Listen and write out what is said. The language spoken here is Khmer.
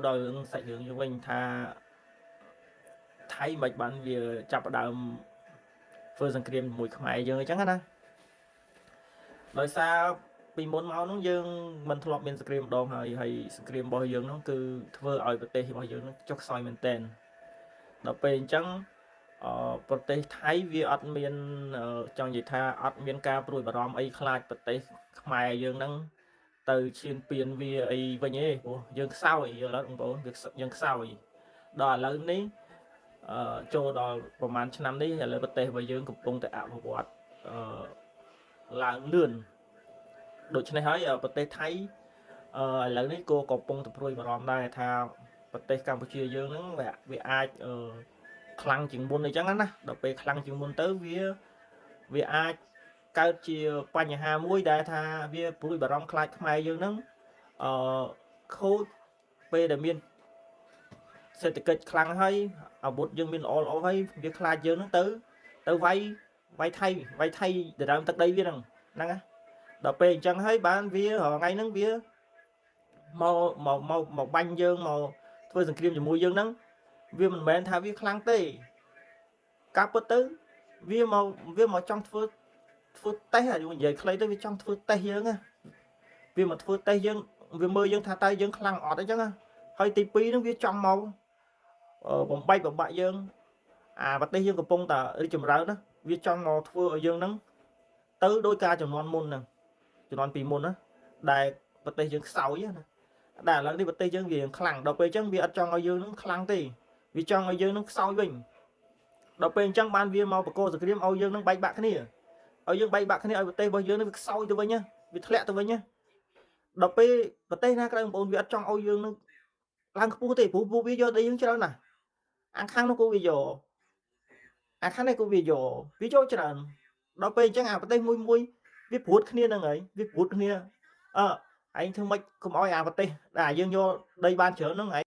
Đôi sạch hướng như mình tha thay mạch bạn vì chập đào phương sang kìm mùi khmai dương chẳng áដោយសារពីមុនមកនោះយើងមិនធ្លាប់មានសង្គ្រាមម្ដងហើយសង្គ្រាមរបស់យើងនោះគឺធ្វើឲ្យប្រទេសរបស់យើងនោះចុះខ្សោយមែនទែនដល់ពេលអញ្ចឹងប្រទេសថៃវាអត់មានចង់និយាយថាអត់មានការព្រួយបារម្ភអីខ្លាចប្រទេសខ្មែរយើងហ្នឹងទៅឈានពៀនវាអីវិញទេព្រោះយើងខ្សោយយល់អត់បងប្អូនយើងខ្សោយដល់ឥឡូវនេះចូលដល់ប្រហែលឆ្នាំនេះឥឡូវប្រទេសរបស់យើងកំពុងតែអភិវឌ្ឍឡើងលឿនដូច្នេះហើយប្រទេសថៃឥឡូវនេះក៏កំពុងតែព្រួយបារម្ភដែរថាប្រទេសកម្ពុជាយើងហ្នឹងវាអាចខ្លាំងជាងមុនអីចឹងណាដល់ពេលខ្លាំងជាងមុនទៅវាអាចកើតជាបញ្ហាមួយដែលថាវាព្រួយបារម្ភខ្លាចខ្មែរយើងហ្នឹងខូចពេលដែលមានសេដ្ឋកិច្ចខ្លាំងហើយអាវុធយើងមានល្អហើយវាខ្លាចយើងហ្នឹងទៅវាយថៃដណ្ដើមទឹកដីវាហ្នឹងណាដល់ពេលអញ្ចឹងហើយបានវាថ្ងៃហ្នឹងវាមកបាញ់យើងមកធ្វើសង្គ្រាមជាមួយយើងហ្នឹងវាមិនមែនថាវាខ្លាំងទេការពិតទៅវាមកចង់ធ្វើតេស្តអាយុនិយាយខ្លីទៅវាចង់ធ្វើតេស្តយើងណាវាមកធ្វើតេស្តយើងវាមើលយើងថាតើយើងខ្លាំងអត់អញ្ចឹងហើយទី2ហ្នឹងវាចង់មកបំបាក់យើងប្រទេសយើងកំពុងតែរីកចម្រើនណាវាចង់មកធ្វើឲ្យយើងហ្នឹងទៅដោយការចំនួនមុនហ្នឹងចំនួនពីមុនណាដែលប្រទេសយើងខ្សោយណាតែឥឡូវនេះប្រទេសយើងវាខ្លាំងដល់ពេលអញ្ចឹងវាអត់ចង់ឲ្យយើងហ្នឹងខ្លាំងទេវាចង់ឲ្យយើងហ្នឹងខ្សោយវិញដល់ពេលអញ្ចឹងបានវាមកបកគោសង្គ្រាមឲ្យយើងហ្នឹងបែកបាក់គ្នាឲ្យយើងបែកបាក់គ្នាឲ្យប្រទេសរបស់យើងហ្នឹងវាខ្សោយទៅវិញណាវាធ្លាក់ទៅវិញណាដល់ពេលប្រទេសណាក្រៅបងប្អូនវាអត់ចង់ឲ្យយើងហ្នឹងឡើងខ្ពស់ទេព្រោះវាយកដីយើងច្រើនណាស់អាខាងនោះក៏វាយកអាខាងនេះក៏វាយកច្រើនដល់ពេលអញ្ចឹងអាប្រទេសមួយវាព្រួតគ្នាហ្នឹងហើយវាព្រួតគ្នាឯងធ្វើម៉េចកុំឲ្យអាប្រទេសដែលយើងយកដីបានច្រើនហ្នឹងឯង